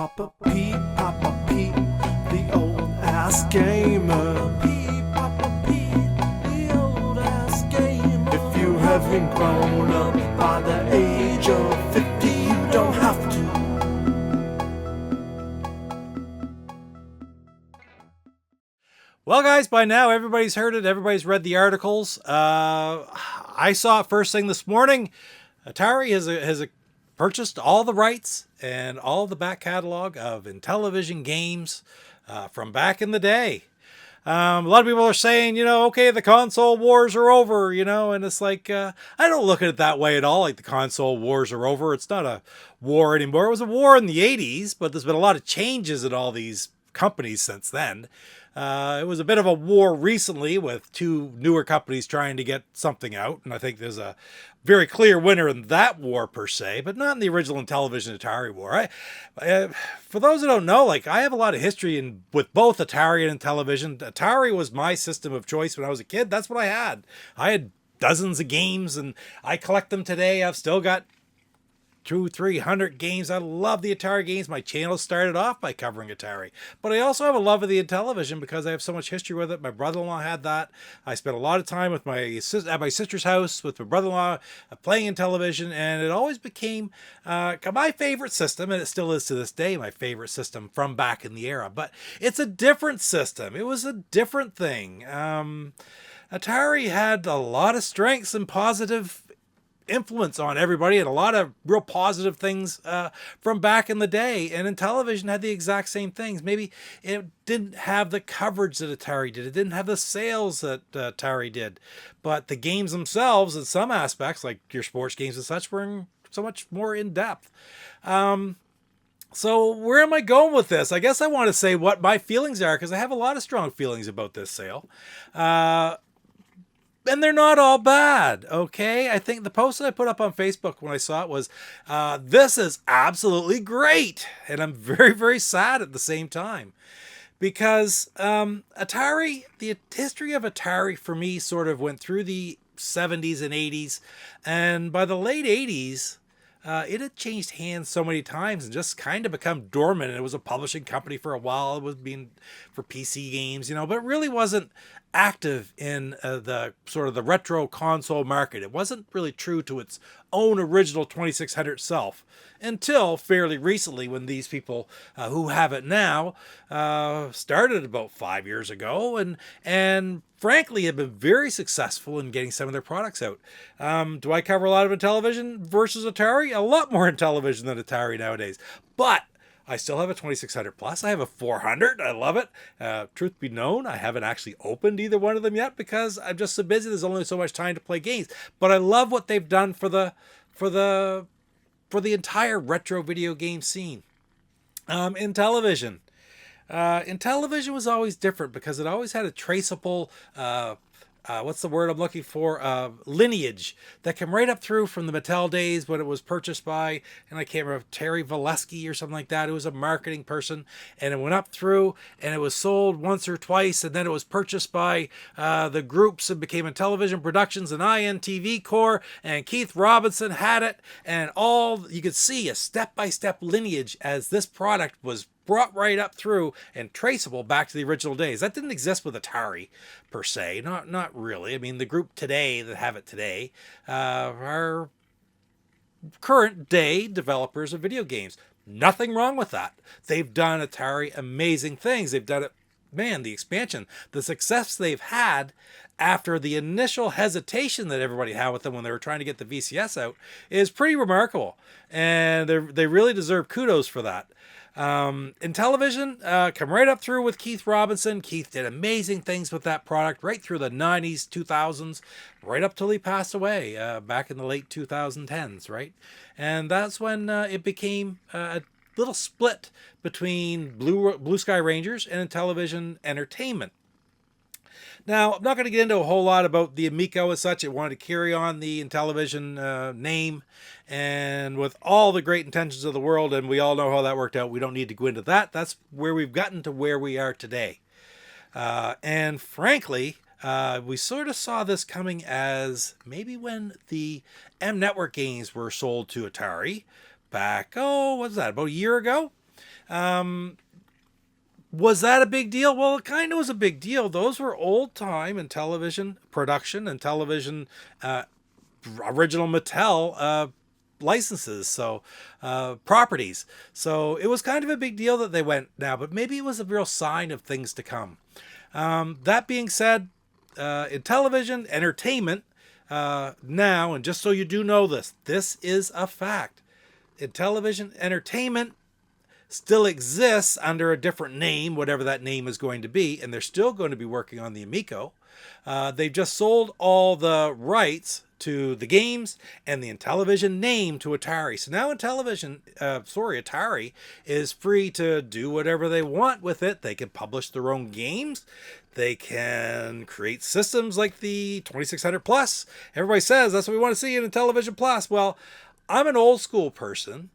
Papa Pete, the old ass gamer. Papa Pete, the old ass gamer. If you haven't grown up by the age of 50, you don't have to. Well, guys, by now everybody's heard it. Everybody's read the articles. I saw it first thing this morning. Atari has purchased all the rights and all the back catalog of Intellivision games from back in the day. A lot of people are saying, okay, the console wars are over, and it's like, I don't look at it that way at all. Like the console wars are over. It's not a war anymore. It was a war in the 80s, but there's been a lot of changes in all these companies since then. It was a bit of a war recently with two newer companies trying to get something out. And I think there's a very clear winner in that war per se, but not in the original Intellivision Atari war. For those who don't know, I have a lot of history with both Atari and Intellivision. Atari was my system of choice when I was a kid. That's what I had. I had dozens of games and I collect them today. I've still got 200-300 games. I love the Atari games. My channel started off by covering Atari, but I also have a love of the Intellivision because I have so much history with it. My brother-in-law had that. I spent a lot of time with at my sister's house with my brother-in-law playing Intellivision, and it always became my favorite system, and it still is to this day my favorite system from back in the era. But it's a different system. It was a different thing. Atari had a lot of strengths and positive influence on everybody and a lot of real positive things from back in the day, and Intellivision had the exact same things. Maybe it didn't have the coverage that Atari did, it didn't have the sales that Atari did, but the games themselves in some aspects, like your sports games and such, were so much more in depth. So where am I going with this? I guess I want to say what my feelings are, because I have a lot of strong feelings about this sale. And they're not all bad, okay? I think the post that I put up on Facebook when I saw it was, this is absolutely great. And I'm very, very sad at the same time. Because Atari, the history of Atari for me sort of went through the 70s and 80s. And by the late 80s, it had changed hands so many times and just kind of become dormant. And it was a publishing company for a while. It was being for PC games, but it really wasn't active in the sort of the retro console market. It wasn't really true to its own original 2600 self until fairly recently, when these people who have it now started about 5 years ago and frankly have been very successful in getting some of their products out. Do I cover a lot of Intellivision versus Atari? A lot more Intellivision than Atari nowadays, but I still have a 2600 plus. I have a 400. I love it. Truth be known, I haven't actually opened either one of them yet because I'm just so busy. There's only so much time to play games. But I love what they've done for the entire retro video game scene. Intellivision. Intellivision was always different because it always had a traceable what's the word I'm looking for? Lineage that came right up through from the Mattel days when it was purchased by, and I can't remember, Terry Valesky or something like that. It was a marketing person, and it went up through, and it was sold once or twice, and then it was purchased by the groups and became Intellivision Productions and INTV Corps, and Keith Robinson had it, and you could see a step-by-step lineage as this product was brought right up through and traceable back to the original days. That didn't exist with Atari per se, not really. I mean, the group today that have it today are current day developers of video games. Nothing wrong with that. They've done Atari amazing things. They've done it, man, the expansion, the success they've had after the initial hesitation that everybody had with them when they were trying to get the VCS out is pretty remarkable. And they really deserve kudos for that. Intellivision come right up through with Keith Robinson. Keith did amazing things with that product right through the 90s, 2000s, right up till he passed away back in the late 2010s, right? And that's when it became a little split between Blue Sky Rangers and Intellivision Entertainment. Now, I'm not going to get into a whole lot about the Amico as such. I wanted to carry on the Intellivision name, and with all the great intentions of the world, and we all know how that worked out, we don't need to go into that. That's where we've gotten to where we are today. And frankly, we sort of saw this coming as maybe when the M Network games were sold to Atari back, what was that, about a year ago? Was that a big deal? Well, it kind of was a big deal. Those were old time in television production and television original Mattel licenses, so properties. So it was kind of a big deal that they went now, but maybe it was a real sign of things to come. That being said, in television entertainment now, and just so you do know this, this is a fact. In television entertainment still exists under a different name, whatever that name is going to be, and they're still going to be working on the Amico. They've just sold all the rights to the games and the Intellivision name to Atari. So now Atari is free to do whatever they want with it. They can publish their own games. They can create systems like the 2600 Plus. Everybody says that's what we want to see in Intellivision Plus. Well, I'm an old school person.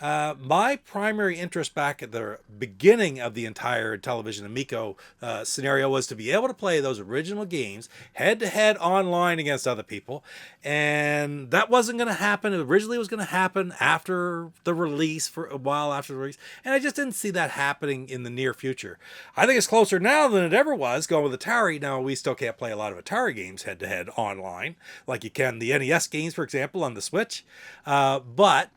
My primary interest back at the beginning of the entire Intellivision Amico scenario was to be able to play those original games head to head online against other people. And that wasn't going to happen. It originally was going to happen after the release, for a while after the release. And I just didn't see that happening in the near future. I think it's closer now than it ever was going with Atari. Now, we still can't play a lot of Atari games head to head online like you can the NES games, for example, on the Switch. But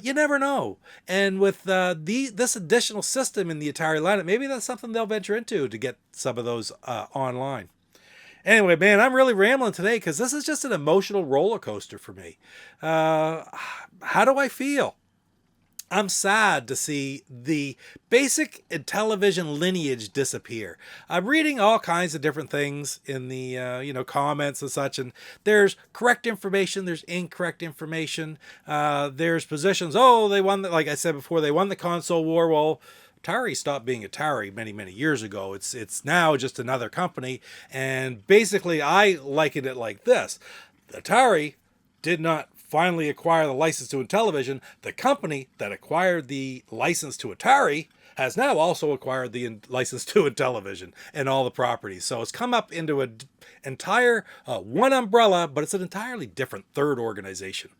you never know. And with this additional system in the Atari lineup, maybe that's something they'll venture into to get some of those online. Anyway, man, I'm really rambling today because this is just an emotional roller coaster for me. How do I feel? I'm sad to see the basic Intellivision lineage disappear. I'm reading all kinds of different things in the comments and such, and there's correct information, there's incorrect information, there's positions. Oh, they won, like I said before, they won the console war. Well, Atari stopped being Atari many years ago. It's now just another company, and basically I liken it like this: Atari did not finally acquire the license to Intellivision. The company that acquired the license to Atari has now also acquired the license to Intellivision and all the properties. So it's come up into an entire one umbrella, but it's an entirely different third organization.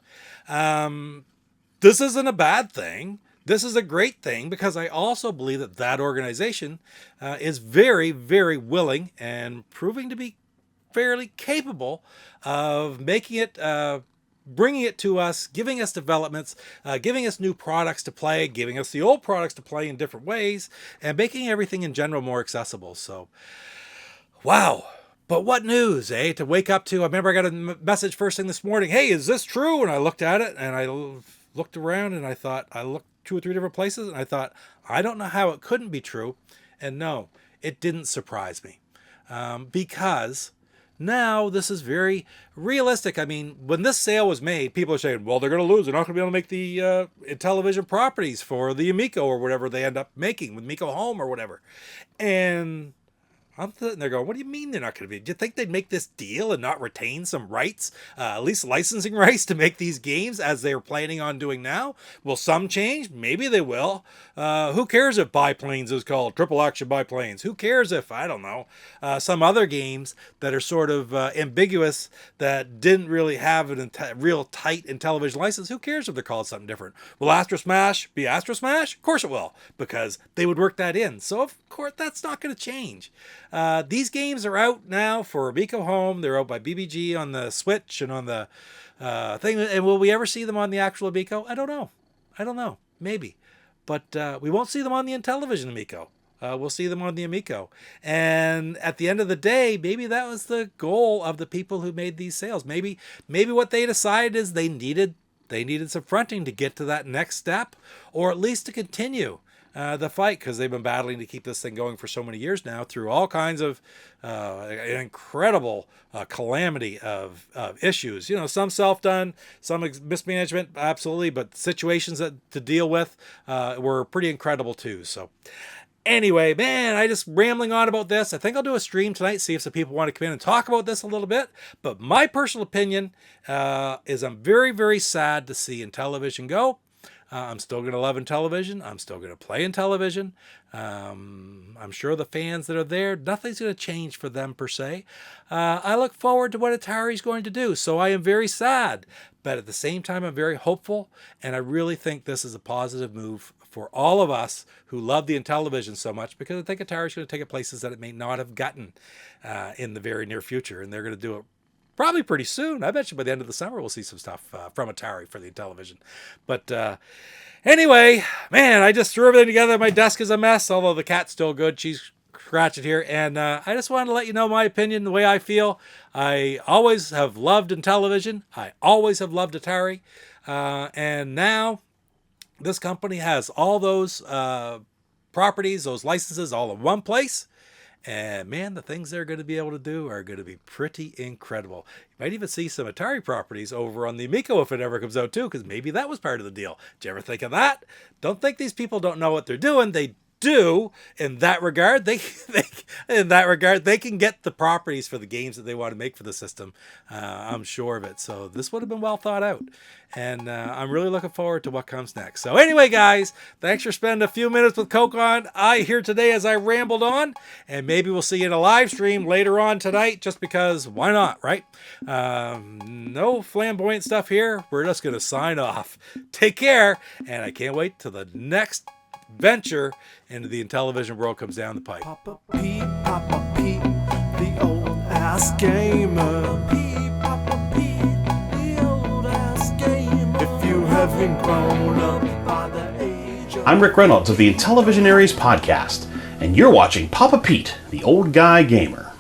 This isn't a bad thing. This is a great thing because I also believe that that organization is very willing and proving to be fairly capable of making it bringing it to us, giving us developments, giving us new products to play, giving us the old products to play in different ways, and making everything in general more accessible. So, wow. But what news, eh? To wake up to. I remember I got a message first thing this morning. Hey, is this true? And I looked at it, and I looked around, and I looked 2 or 3 different places, and I thought, I don't know how it couldn't be true. And no, it didn't surprise me. Because now this is very realistic. I mean, when this sale was made, people are saying, well, they're going to lose. They're not going to be able to make the Intellivision properties for the Amico or whatever they end up making with Amico Home or whatever. And I'm sitting there going, what do you mean they're not going to be? Do you think they'd make this deal and not retain some rights, at least licensing rights to make these games as they're planning on doing now? Will some change? Maybe they will. Who cares if Biplanes is called Triple Action Biplanes? Who cares if, I don't know, some other games that are sort of ambiguous that didn't really have a real tight Intellivision license? Who cares if they're called something different? Will Astro Smash be Astro Smash? Of course it will, because they would work that in. So of course that's not going to change. These games are out now for Amico Home. They're out by BBG on the Switch and on the thing. And will we ever see them on the actual Amico? I don't know. Maybe. But we won't see them on the Intellivision Amico. We'll see them on the Amico. And at the end of the day, maybe that was the goal of the people who made these sales. Maybe what they decided is they needed some fronting to get to that next step, or at least to continue the fight, because they've been battling to keep this thing going for so many years now through all kinds of an incredible calamity of issues. You know, some self-done, some mismanagement, absolutely, but situations to deal with were pretty incredible too. So anyway, man, I just rambling on about this. I think I'll do a stream tonight, see if some people want to come in and talk about this a little bit. But my personal opinion is I'm very sad to see Intellivision go. I'm still going to love Intellivision. I'm still going to play Intellivision. I'm sure the fans that are there, nothing's going to change for them per se. I look forward to what Atari's going to do. So I am very sad, but at the same time, I'm very hopeful. And I really think this is a positive move for all of us who love the Intellivision so much, because I think Atari's going to take it places that it may not have gotten in the very near future, and they're going to do it probably pretty soon. I bet you by the end of the summer we'll see some stuff from Atari for the Intellivision. But anyway, man, I just threw everything together. My desk is a mess, although the cat's still good. She's scratching here. And I just wanted to let you know my opinion, the way I feel. I always have loved Intellivision. I always have loved Atari. And now this company has all those properties, those licenses all in one place. And man, the things they're going to be able to do are going to be pretty incredible. You might even see some Atari properties over on the Amico if it ever comes out too, because maybe that was part of the deal. Did you ever think of that? Don't think these people don't know what they're doing. They do. In that regard, they can get the properties for the games that they want to make for the system. I'm sure of it. So this would have been well thought out, and I'm really looking forward to what comes next. So anyway, guys, thanks for spending a few minutes with Kokon here today as I rambled on, and maybe we'll see you in a live stream later on tonight, just because why not, right? No flamboyant stuff here. We're just going to sign off. Take care, and I can't wait till the next venture into the Intellivision world comes down the pipe. Papa Pete, the old ass gamer. Papa Pete, the old ass gamer. If you haven't grown up by the age of... I'm Rick Reynolds of the Intellivisionaries podcast, and you're watching Papa Pete, the old guy gamer.